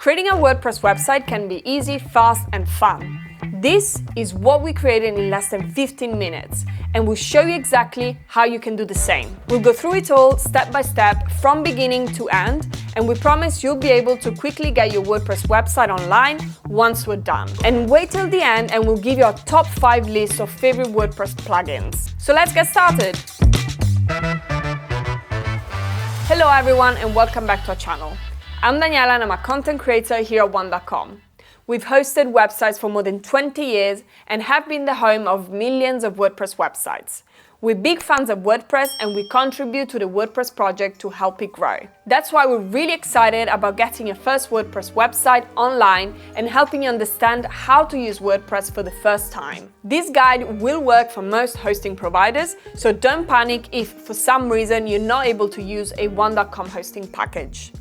Creating a WordPress website can be easy, fast, and fun. This is what we created in less than 15 minutes, and we'll show you exactly how you can do the same. We'll go through it all step by step, from beginning to end, and we promise you'll be able to quickly get your WordPress website online once we're done. And wait till the end and we'll give you our top 5 list of favorite WordPress plugins. So let's get started. Hello everyone and welcome back to our channel. I'm Daniela and I'm a content creator here at One.com. We've hosted websites for more than 20 years and have been the home of millions of WordPress websites. We're big fans of WordPress and we contribute to the WordPress project to help it grow. That's why we're really excited about getting your first WordPress website online and helping you understand how to use WordPress for the first time. This guide will work for most hosting providers, so don't panic if for some reason you're not able to use a One.com hosting package.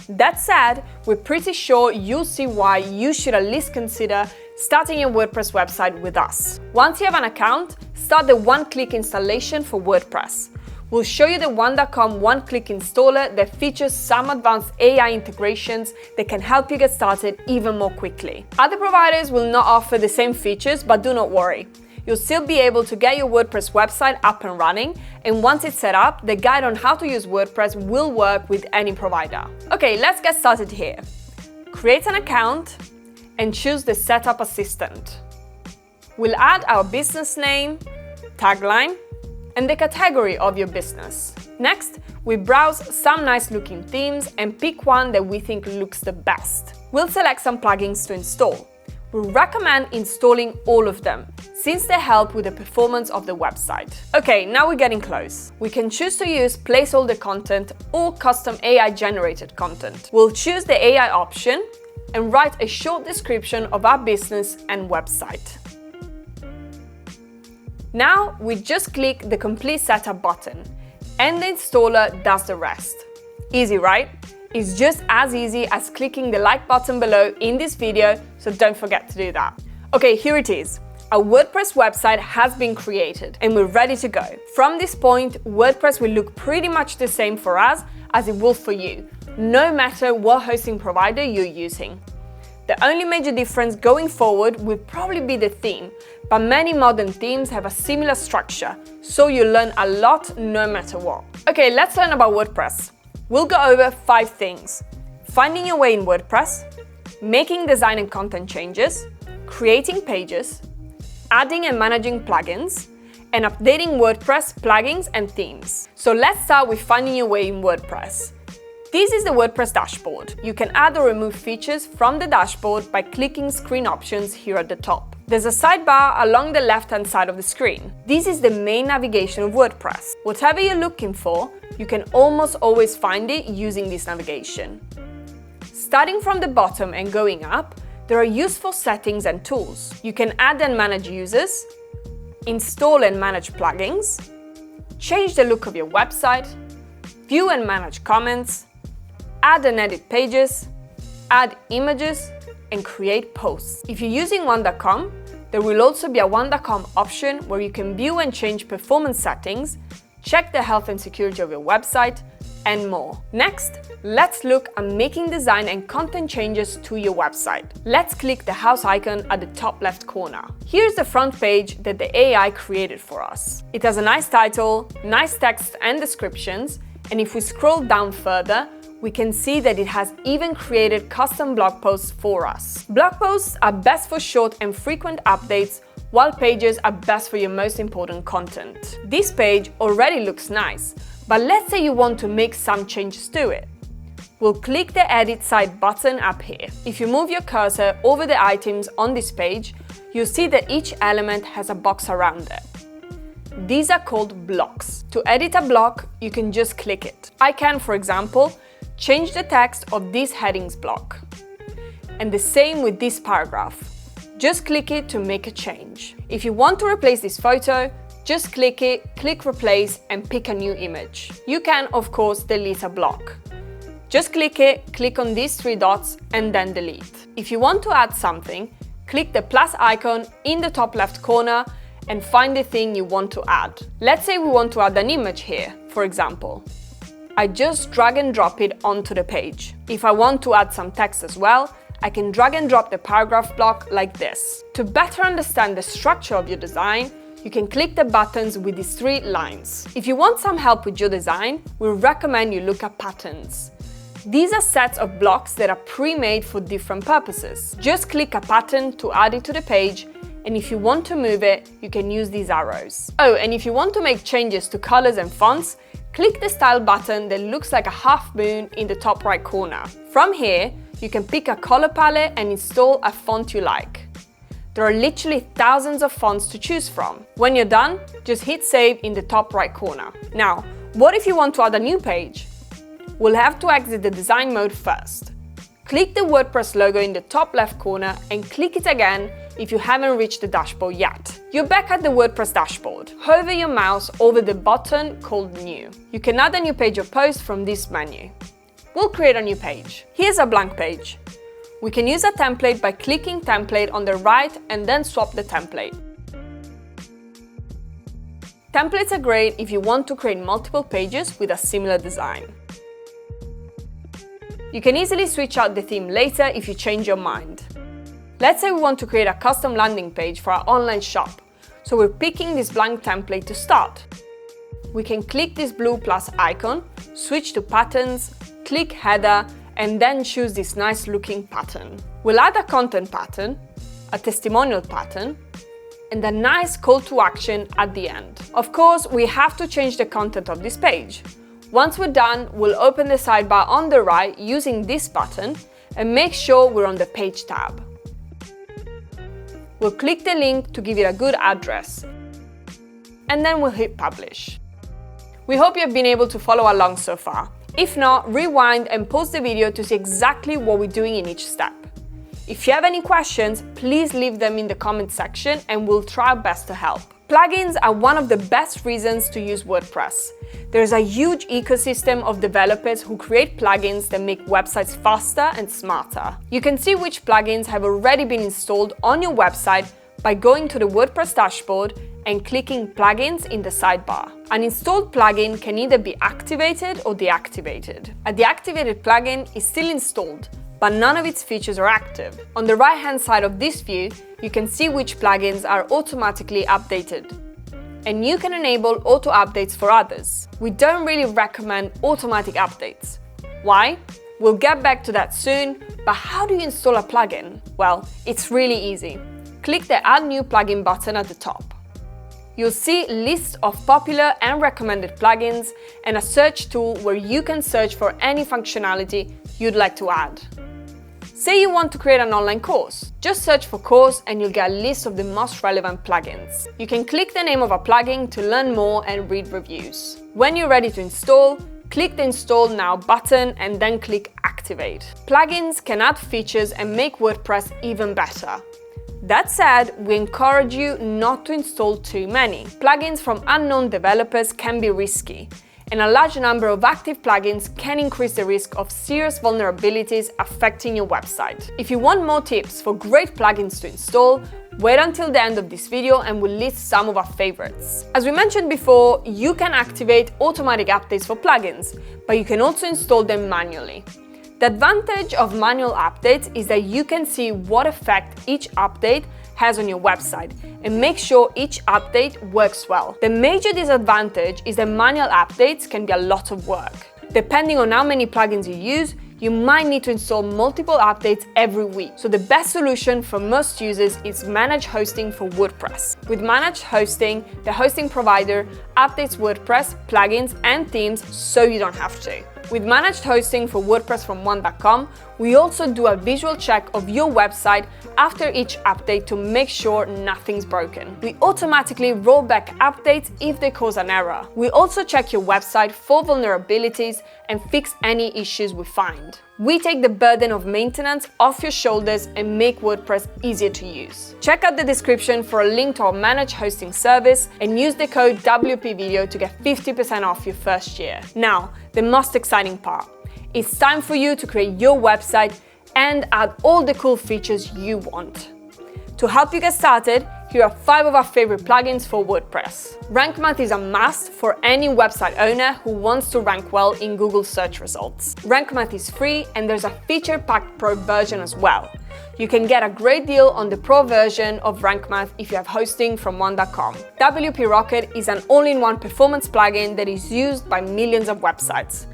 That said, we're pretty sure you'll see why you should at least consider starting your WordPress website with us. Once you have an account, start the one-click installation for WordPress. We'll show you the One.com one-click installer that features some advanced AI integrations that can help you get started even more quickly. Other providers will not offer the same features, but do not worry. You'll still be able to get your WordPress website up and running, and once it's set up, the guide on how to use WordPress will work with any provider. Okay, let's get started here. Create an account and choose the Setup Assistant. We'll add our business name, tagline, and the category of your business. Next, we browse some nice looking themes and pick one that we think looks the best. We'll select some plugins to install. We recommend installing all of them, since they help with the performance of the website. Okay, now we're getting close. We can choose to use placeholder content or custom AI-generated content. We'll choose the AI option and write a short description of our business and website. Now, we just click the Complete Setup button, and the installer does the rest. Easy, right? It's just as easy as clicking the like button below in this video, so don't forget to do that. Okay, here it is. Our WordPress website has been created and we're ready to go. From this point, WordPress will look pretty much the same for us as it will for you, no matter what hosting provider you're using. The only major difference going forward will probably be the theme, but many modern themes have a similar structure, so you'll learn a lot no matter what. Okay, let's learn about WordPress. We'll go over 5 things: finding your way in WordPress, making design and content changes, creating pages, adding and managing plugins, and updating WordPress plugins and themes. So let's start with finding your way in WordPress. This is the WordPress dashboard. You can add or remove features from the dashboard by clicking screen options here at the top. There's a sidebar along the left-hand side of the screen. This is the main navigation of WordPress. Whatever you're looking for, you can almost always find it using this navigation. Starting from the bottom and going up, there are useful settings and tools. You can add and manage users, install and manage plugins, change the look of your website, view and manage comments, add and edit pages, add images, and create posts. If you're using One.com, there will also be a One.com option where you can view and change performance settings, check the health and security of your website, and more. Next, let's look at making design and content changes to your website. Let's click the house icon at the top left corner. Here's the front page that the AI created for us. It has a nice title, nice text and descriptions, and if we scroll down further, we can see that it has even created custom blog posts for us. Blog posts are best for short and frequent updates, while pages are best for your most important content. This page already looks nice, but let's say you want to make some changes to it. We'll click the Edit Site button up here. If you move your cursor over the items on this page, you'll see that each element has a box around it. These are called blocks. To edit a block, you can just click it. I can, for example, change the text of this headings block. And the same with this paragraph. Just click it to make a change. If you want to replace this photo, just click it, click replace, and pick a new image. You can, of course, delete a block. Just click it, click on these 3 dots, and then delete. If you want to add something, click the plus icon in the top left corner and find the thing you want to add. Let's say we want to add an image here, for example. I just drag and drop it onto the page. If I want to add some text as well, I can drag and drop the paragraph block like this. To better understand the structure of your design, you can click the buttons with these 3 lines. If you want some help with your design, we recommend you look at patterns. These are sets of blocks that are pre-made for different purposes. Just click a pattern to add it to the page, and if you want to move it, you can use these arrows. Oh, and if you want to make changes to colors and fonts, click the style button that looks like a half moon in the top right corner. From here, you can pick a color palette and install a font you like. There are literally thousands of fonts to choose from. When you're done, just hit save in the top right corner. Now, what if you want to add a new page? We'll have to exit the design mode first. Click the WordPress logo in the top left corner and click it again if you haven't reached the dashboard yet. You're back at the WordPress dashboard. Hover your mouse over the button called New. You can add a new page or post from this menu. We'll create a new page. Here's a blank page. We can use a template by clicking Template on the right and then swap the template. Templates are great if you want to create multiple pages with a similar design. You can easily switch out the theme later if you change your mind. Let's say we want to create a custom landing page for our online shop, so we're picking this blank template to start. We can click this blue plus icon, switch to patterns, click header, and then choose this nice looking pattern. We'll add a content pattern, a testimonial pattern, and a nice call to action at the end. Of course, we have to change the content of this page. Once we're done, we'll open the sidebar on the right using this button and make sure we're on the Page tab. We'll click the link to give it a good address, and then we'll hit Publish. We hope you've been able to follow along so far. If not, rewind and pause the video to see exactly what we're doing in each step. If you have any questions, please leave them in the comment section and we'll try our best to help. Plugins are one of the best reasons to use WordPress. There's a huge ecosystem of developers who create plugins that make websites faster and smarter. You can see which plugins have already been installed on your website by going to the WordPress dashboard and clicking Plugins in the sidebar. An installed plugin can either be activated or deactivated. A deactivated plugin is still installed, but none of its features are active. On the right-hand side of this view, you can see which plugins are automatically updated. And you can enable auto updates for others. We don't really recommend automatic updates. Why? We'll get back to that soon, but how do you install a plugin? Well, it's really easy. Click the Add New Plugin button at the top. You'll see a list of popular and recommended plugins and a search tool where you can search for any functionality you'd like to add. Say you want to create an online course. Just search for course and you'll get a list of the most relevant plugins. You can click the name of a plugin to learn more and read reviews. When you're ready to install, click the Install Now button and then click Activate. Plugins can add features and make WordPress even better. That said, we encourage you not to install too many. Plugins from unknown developers can be risky, and a large number of active plugins can increase the risk of serious vulnerabilities affecting your website. If you want more tips for great plugins to install, wait until the end of this video and we'll list some of our favorites. As we mentioned before, you can activate automatic updates for plugins, but you can also install them manually. The advantage of manual updates is that you can see what effect each update has on your website and make sure each update works well. The major disadvantage is that manual updates can be a lot of work. Depending on how many plugins you use, you might need to install multiple updates every week. So the best solution for most users is managed hosting for WordPress. With managed hosting, the hosting provider updates WordPress, plugins, and themes so you don't have to. With managed hosting for WordPress from One.com, we also do a visual check of your website after each update to make sure nothing's broken. We automatically roll back updates if they cause an error. We also check your website for vulnerabilities and fix any issues we find. We take the burden of maintenance off your shoulders and make WordPress easier to use. Check out the description for a link to our managed hosting service and use the code WPVideo to get 50% off your first year. Now, the most exciting part. It's time for you to create your website and add all the cool features you want. To help you get started, here are 5 of our favorite plugins for WordPress. Rank Math is a must for any website owner who wants to rank well in Google search results. Rank Math is free and there's a feature-packed Pro version as well. You can get a great deal on the Pro version of Rank Math if you have hosting from One.com. WP Rocket is an all-in-one performance plugin that is used by millions of websites.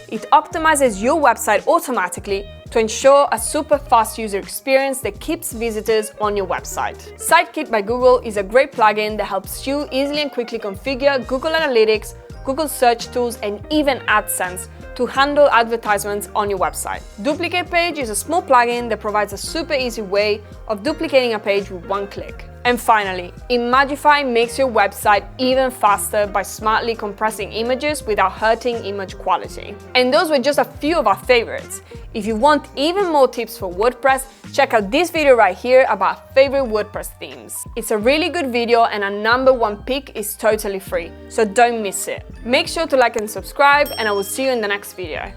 It optimizes your website automatically to ensure a super fast user experience that keeps visitors on your website. Sitekit by Google is a great plugin that helps you easily and quickly configure Google Analytics, Google Search Tools, and even AdSense to handle advertisements on your website. Duplicate Page is a small plugin that provides a super easy way of duplicating a page with one click. And finally, Imagify makes your website even faster by smartly compressing images without hurting image quality. And those were just a few of our favorites. If you want even more tips for WordPress, check out this video right here about favorite WordPress themes. It's a really good video and our #1 pick is totally free, so don't miss it. Make sure to like and subscribe, and I will see you in the next video.